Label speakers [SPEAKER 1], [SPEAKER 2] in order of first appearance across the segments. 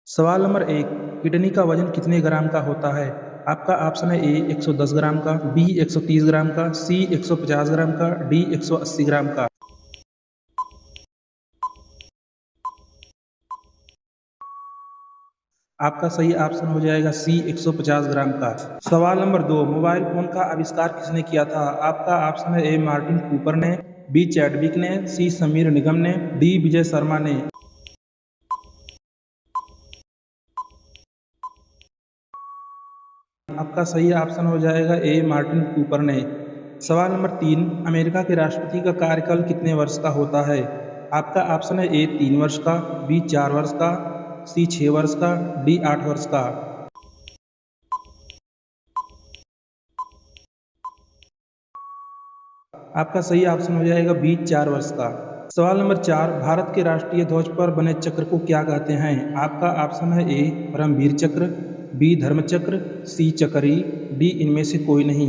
[SPEAKER 1] सवाल number 1। Kidney का वजन कितने ग्राम का होता है? आपका ऑप्शन है ए 110 ग्राम का, बी 130 ग्राम का, सी 150 ग्राम का, डी 180 ग्राम का। आपका सही ऑप्शन हो जाएगा सी 150 ग्राम का। सवाल नंबर 2। मोबाइल फोन का आविष्कार किसने किया था? आपका ऑप्शन है ए मार्टिन कूपर ने, बी चैडविक ने, सी समीर निगम ने, डी विजय शर्मा ने। आपका सही ऑप्शन हो जाएगा ए मार्टिन कूपर ने। सवाल नंबर 3। अमेरिका के राष्ट्रपति का कार्यकाल कितने वर्ष का होता है? आपका ऑप्शन है ए 3 वर्ष का, बी 4 वर्ष का, सी 6 वर्ष का, डी 8 वर्ष का। आपका सही ऑप्शन हो जाएगा बी 4 वर्ष का। सवाल नंबर 4। भारत के राष्ट्रीय ध्वज पर बने चक्र को क्या कहते हैं? आपका ऑप्शन है ए परमवीर चक्र, बी धर्म चक्र, सी चक्री, डी इनमें से कोई नहीं।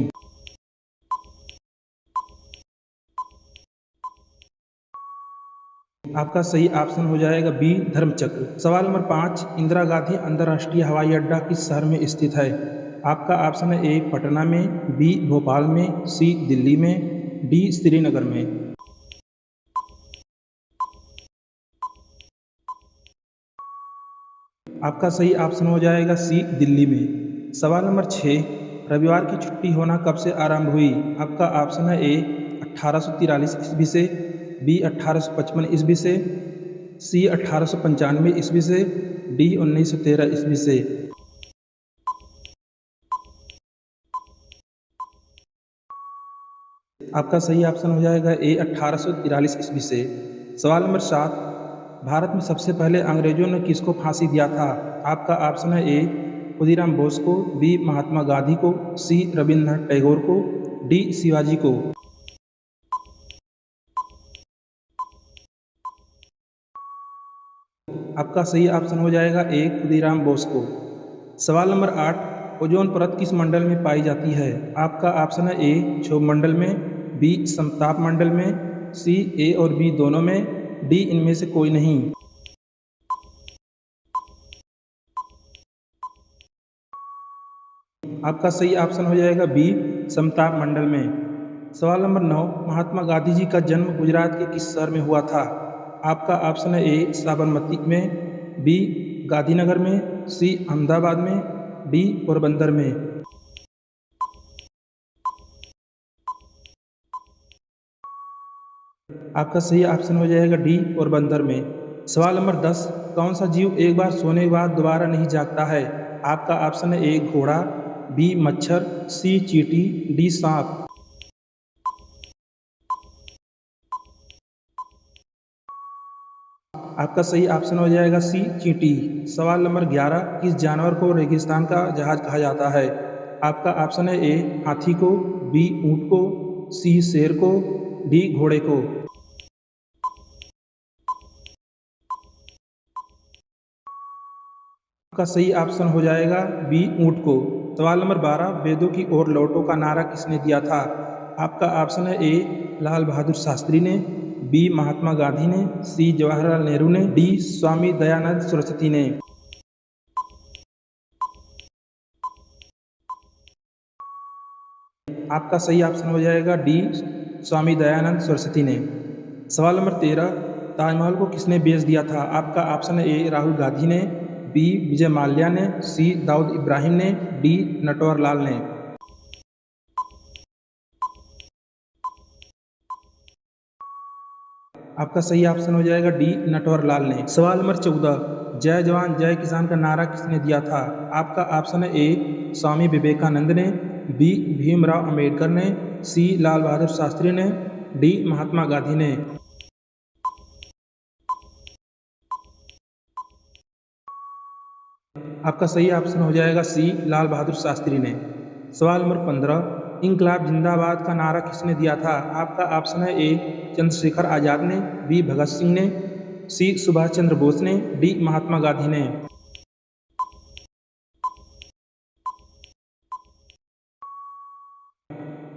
[SPEAKER 1] आपका सही ऑप्शन हो जाएगा बी धर्मचक्र। सवाल नंबर 5। इंदिरा गांधी अंतर्राष्ट्रीय हवाई अड्डा किस शहर में स्थित है? आपका ऑप्शन है ए पटना में, बी भोपाल में, सी दिल्ली में, डी श्रीनगर में। आपका सही ऑप्शन हो जाएगा सी दिल्ली में। सवाल नंबर 6। रविवार की छुट्टी होना कब से आरंभ हुई? आपका ऑप्शन है ए 1843 ईस्वी से, बी 1855 ईस्वी से, सी 1895 ईस्वी से, डी 1913 ईस्वी से। आपका सही ऑप्शन हो जाएगा ए 1843 ईस्वी से। सवाल नंबर 7। भारत में सबसे पहले अंग्रेजों ने किसको फांसी दिया था? आपका ऑप्शन है ए खुदीराम बोस को, बी महात्मा गांधी को, सी रविंद्रनाथ टैगोर को, डी शिवाजी को। आपका सही ऑप्शन हो जाएगा ए खुदीराम बोस को। सवाल नंबर 8। ओजोन परत किस मंडल में पाई जाती है? आपका ऑप्शन है ए क्षोभ मंडल में, बी समताप मंडल में, सी ए और बी दोनों में, डी इनमें से कोई नहीं। आपका सही ऑप्शन हो जाएगा बी समताप मंडल में। सवाल नंबर 9। महात्मा गांधी जी का जन्म गुजरात के किस शहर में हुआ था? आपका ऑप्शन है ए साबरमती में, बी गांधीनगर में, सी अहमदाबाद में, डी पोरबंदर में। आपका सही ऑप्शन हो जाएगा डी पोरबंदर में। सवाल नंबर 10। कौन सा जीव एक बार सोने के बाद दोबारा नहीं जागता है? आपका ऑप्शन है ए घोड़ा, बी मच्छर, सी चींटी, डी सांप। आपका सही ऑप्शन हो जाएगा सी चींटी। सवाल नंबर 11। किस जानवर को रेगिस्तान का जहाज कहा जाता है? आपका ऑप्शन है ए हाथी को, बी ऊंट को, सी शेर को, डी घोड़े को। आपका सही ऑप्शन हो जाएगा बी ऊंट को। सवाल नंबर 12। वेदों की ओर लौटो का नारा किसने दिया था? आपका ऑप्शन है ए लाल बहादुर शास्त्री ने, बी महात्मा गांधी ने, सी जवाहरलाल नेहरू ने, डी स्वामी दयानंद सरस्वती ने। आपका सही ऑप्शन हो जाएगा डी स्वामी दयानंद सरस्वती ने। सवाल नंबर 13। ताजमहल को किसने बेच दिया था? आपका ऑप्शन है ए राहुल गांधी ने, बी विजय माल्या ने, सी दाऊद इब्राहिम ने, डी नटवर लाल ने। आपका सही ऑप्शन हो जाएगा डी नटवर लाल ने। सवाल नंबर 14। जय जवान जय किसान का नारा किसने दिया था? आपका ऑप्शन है ए स्वामी विवेकानंद ने, बी भीमराव अंबेडकर ने, सी लाल बहादुर शास्त्री ने, डी महात्मा गांधी ने। आपका सही ऑप्शन हो जाएगा सी लाल बहादुर शास्त्री ने। सवाल नंबर 15। इंकलाब जिंदाबाद का नारा किसने दिया था? आपका ऑप्शन है ए चंद्रशेखर आजाद ने, बी भगत सिंह ने, सी सुभाष चंद्र बोस ने, डी महात्मा गांधी ने।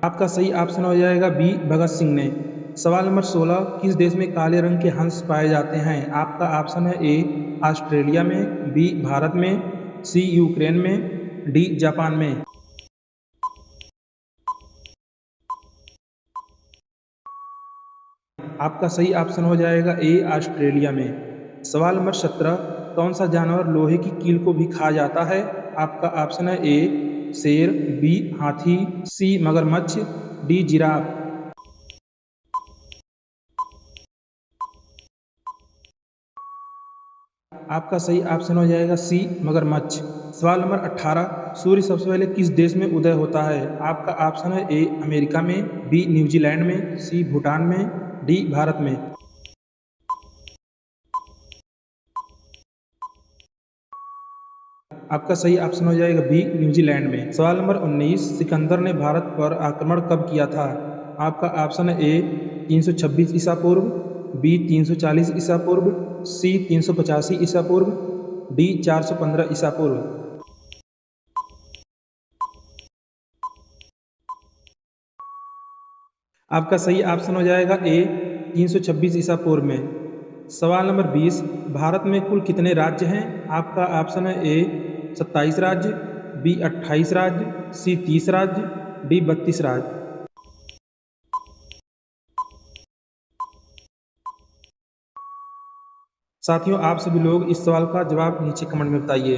[SPEAKER 1] आपका सही ऑप्शन हो जाएगा बी भगत सिंह ने। सवाल नंबर 16, किस देश में काले रंग के हंस पाए जाते हैं? आपका ऑप्शन है ए ऑस्ट्रेलिया में, बी भारत में, सी यूक्रेन में, डी जापान में। आपका सही ऑप्शन हो जाएगा ए ऑस्ट्रेलिया में। सवाल नंबर 17, कौन सा जानवर लोहे की कील को भी खा जाता है? आपका ऑप्शन है ए शेर, बी हाथी, सी मगरमच्छ, डी जिराफ। आपका सही ऑप्शन हो जाएगा सी मगरमच्छ। सवाल नंबर 18, सूर्य सबसे पहले किस देश में उदय होता है? आपका ऑप्शन है ए अमेरिका में, बी न्यूजीलैंड में, सी भूटान में, डी भारत में। आपका सही ऑप्शन हो जाएगा बी न्यूजीलैंड में। सवाल नंबर 19, सिकंदर ने भारत पर आक्रमण कब किया था? आपका ऑप्शन है ए 326 ईसा पूर्व, बी 340 ईसा पूर्व, सी 385 ईसा पूर्व, डी 415 ईसा पूर्व। आपका सही ऑप्शन हो जाएगा ए 326 ईसा पूर्व में। सवाल नंबर 20, भारत में कुल कितने राज्य हैं? आपका ऑप्शन है ए 27 राज्य, बी 28 राज्य, सी 30 राज्य, डी 32 राज्य। साथियों, आप सभी लोग इस सवाल का जवाब नीचे कमेंट में बताइए।